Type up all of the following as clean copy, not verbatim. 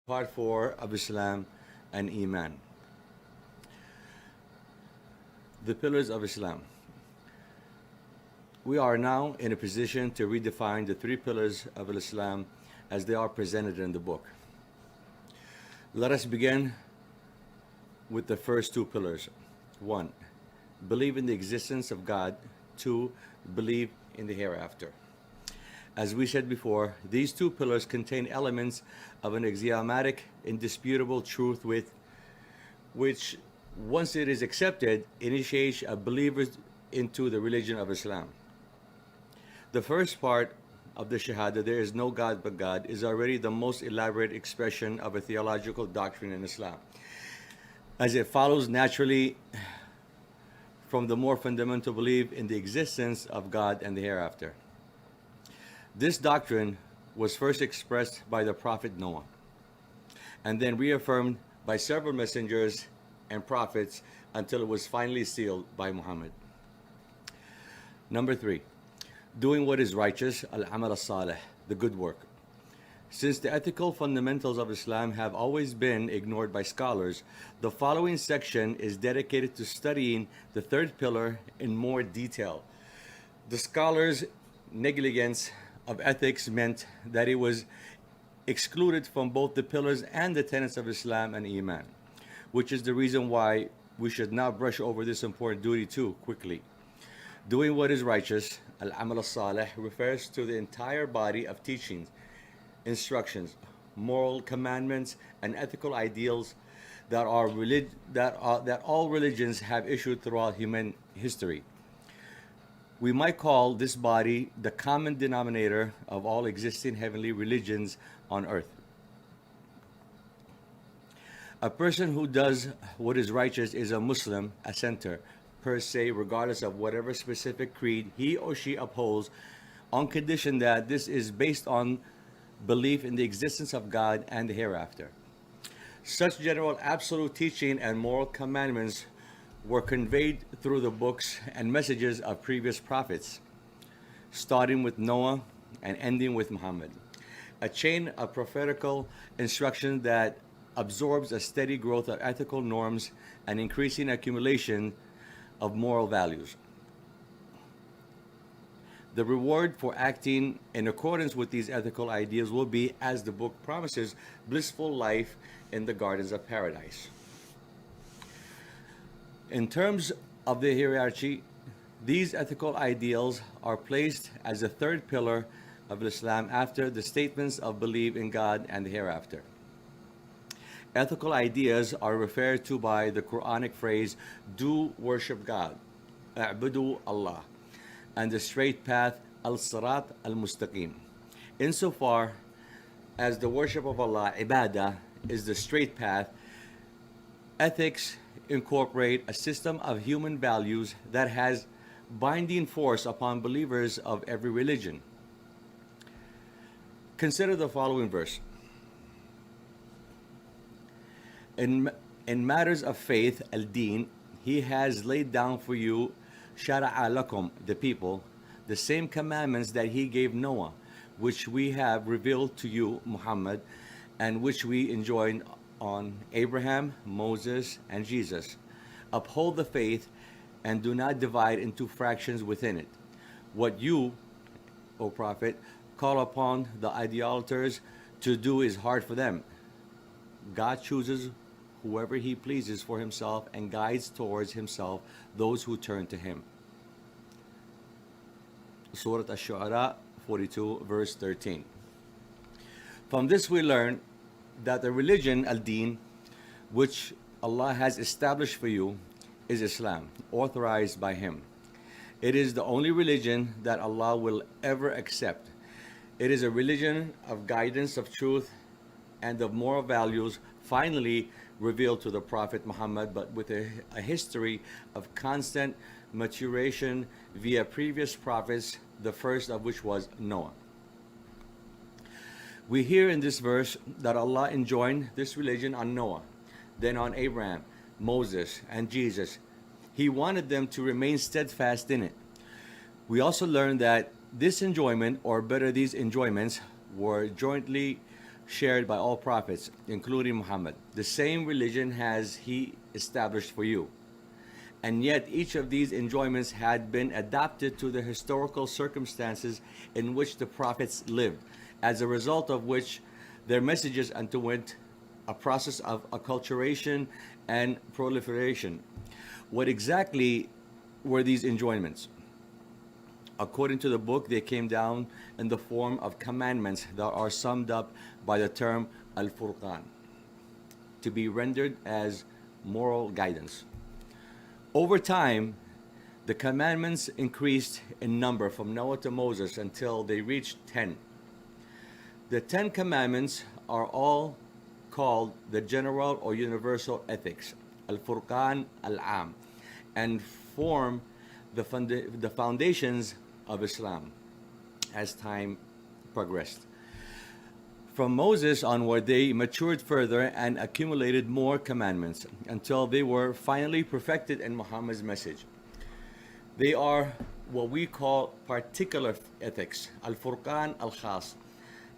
Part 4 of Islam and Eman. The pillars of Islam. We are now in a position to redefine the three pillars of Islam as they are presented in the book. Let us begin with the first two pillars. 1. Believe in the existence of God. 2. Believe in the hereafter. As we said before, these two pillars contain elements of an axiomatic, indisputable truth which, once it is accepted, initiates a believer into the religion of Islam. The first part of the shahada, there is no God but God, is already the most elaborate expression of a theological doctrine in Islam, as it follows naturally from the more fundamental belief in the existence of God and the hereafter. This doctrine was first expressed by the Prophet Noah and then reaffirmed by several messengers and prophets until it was finally sealed by Muhammad. Number 3. Doing what is righteous, al-amal al-salih, the good work. Since the ethical fundamentals of Islam have always been ignored by scholars, the following section is dedicated to studying the third pillar in more detail. The scholars' negligence of ethics meant that it was excluded from both the pillars and the tenets of Islam and Eman, which is the reason why we should now brush over this important duty too quickly. Doing what is righteous, al-amal al-salih, refers to the entire body of teachings, instructions, moral commandments, and ethical ideals that all religions have issued throughout human history. We might call this body the common denominator of all existing heavenly religions on earth. A person who does what is righteous is a Muslim, a center, per se, regardless of whatever specific creed he or she upholds, on condition that this is based on belief in the existence of God and the hereafter. Such general absolute teaching and moral commandments were conveyed through the books and messages of previous prophets, starting with Noah and ending with Muhammad. A chain of prophetical instruction that absorbs a steady growth of ethical norms and increasing accumulation of moral values. The reward for acting in accordance with these ethical ideals will be, as the book promises, blissful life in the gardens of paradise. In terms of the hierarchy, these ethical ideals are placed as a third pillar of Islam after the statements of belief in God and the hereafter. Ethical ideas are referred to by the Quranic phrase, do worship God, a'budu Allah, and the straight path, al-sirat al-mustaqim. Insofar as the worship of Allah, ibadah, is the straight path, ethics incorporate a system of human values that has binding force upon believers of every religion. Consider the following verse. In matters of faith, al-din, he has laid down for you, shara'a lakum, the people, the same commandments that he gave Noah, which we have revealed to you, Muhammad, and which we enjoined on Abraham, Moses, and Jesus. Uphold the faith and do not divide into fractions within it. What you, O Prophet, call upon the idolaters to do is hard for them. God chooses whoever he pleases for himself and guides towards himself those who turn to him. Surah Ash-Shu'ara 42 verse 13. From this we learn that the religion, al-din, which Allah has established for you, is Islam, authorized by him. It is the only religion that Allah will ever accept. It is a religion of guidance, of truth, and of moral values, finally revealed to the Prophet Muhammad, but with a history of constant maturation via previous prophets, the first of which was Noah. We hear in this verse that Allah enjoined this religion on Noah, then on Abraham, Moses, and Jesus. He wanted them to remain steadfast in it. We also learn that this enjoyment, or better, these enjoyments, were jointly shared by all prophets, including Muhammad. The same religion has he established for you. And yet each of these enjoyments had been adapted to the historical circumstances in which the prophets lived, as a result of which their messages underwent a process of acculturation and proliferation. What exactly were these enjoyments? According to the book, they came down in the form of commandments that are summed up by the term al-Furqan, to be rendered as moral guidance. Over time, the commandments increased in number from Noah to Moses until they reached 10. The 10 commandments are all called the general or universal ethics, al-Furqan al-am, and form the foundations of Islam as time progressed. From Moses onward, they matured further and accumulated more commandments until they were finally perfected in Muhammad's message. They are what we call particular ethics, al-Furqan al-Khas,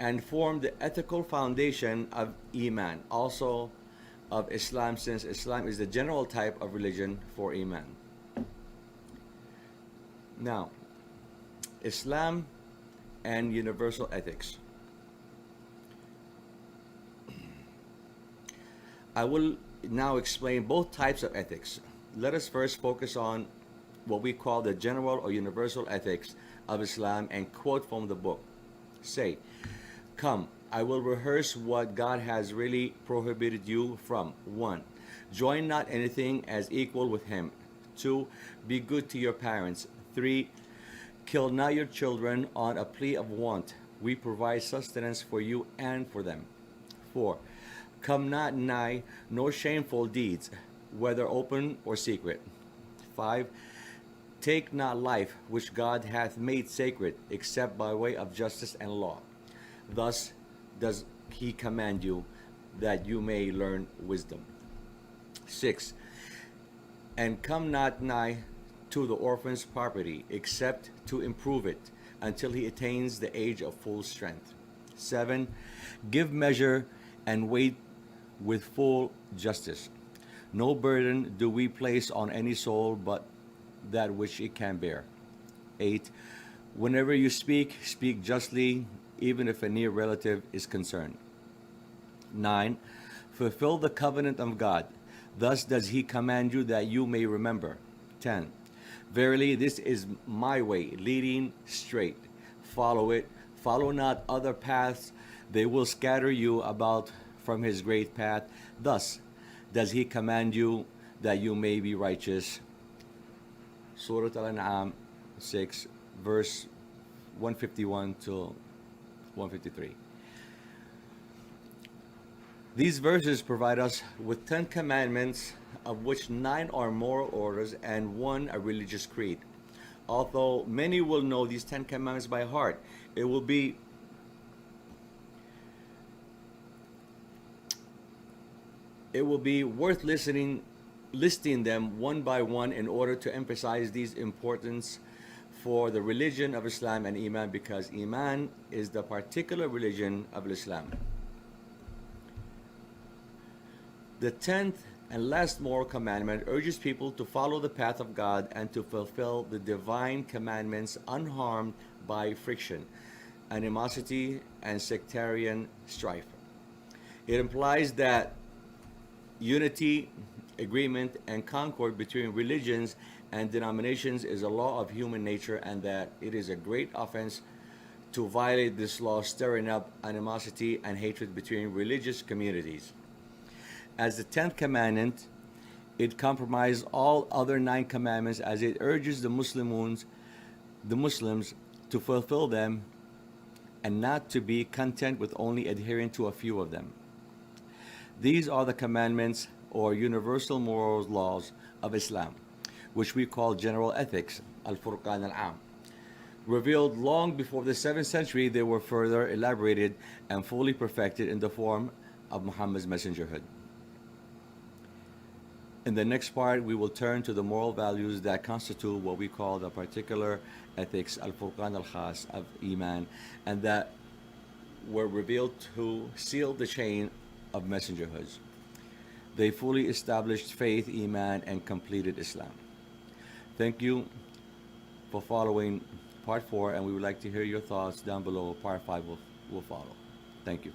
and form the ethical foundation of Eman, also of Islam, since Islam is the general type of religion for Eman. Now, Islam and universal ethics. I will now explain both types of ethics. Let us first focus on what we call the general or universal ethics of Islam and quote from the book. Say, come, I will rehearse what God has really prohibited you from. 1. Join not anything as equal with him. 2. Be good to your parents. 3. Kill not your children on a plea of want. We provide sustenance for you and for them. 4. Come not nigh no shameful deeds, whether open or secret. 5. Take not life which God hath made sacred, except by way of justice and law. Thus does he command you, that you may learn wisdom. 6. And come not nigh to the orphan's property, except to improve it, until he attains the age of full strength. 7. Give measure and weight with full justice. No burden do we place on any soul but that which it can bear. 8. Whenever you speak, speak justly, even if a near relative is concerned. 9. Fulfill the covenant of God. Thus does he command you, that you may remember. 10. Verily, this is my way, leading straight. Follow it. Follow not other paths. They will scatter you about from his great path. Thus does he command you, that you may be righteous. Surah Al-An'am 6, verse 151 to 153. These verses provide us with 10 commandments, of which 9 are moral orders and 1 a religious creed. Although many will know these 10 commandments by heart, it will be worth listing them one by one in order to emphasize these importance for the religion of Islam and Eman, because Eman is the particular religion of Islam. The 10th and last moral commandment urges people to follow the path of God and to fulfill the divine commandments unharmed by friction, animosity, and sectarian strife. It implies that unity, agreement, and concord between religions and denominations is a law of human nature, and that it is a great offense to violate this law, stirring up animosity and hatred between religious communities. As the 10th commandment, it compromises all other 9 commandments, as it urges the Muslims to fulfill them and not to be content with only adhering to a few of them. These are the commandments or universal moral laws of Islam, which we call general ethics, al-Furqan al-Am. Revealed long before the 7th century, they were further elaborated and fully perfected in the form of Muhammad's messengerhood. In the next part, we will turn to the moral values that constitute what we call the particular ethics, al-Furqan al-Khas of Eman, and that were revealed to seal the chain of messengerhoods. They fully established faith, Eman, and completed Islam. Thank you for following part 4, and we would like to hear your thoughts down below. Part 5 will follow. Thank you.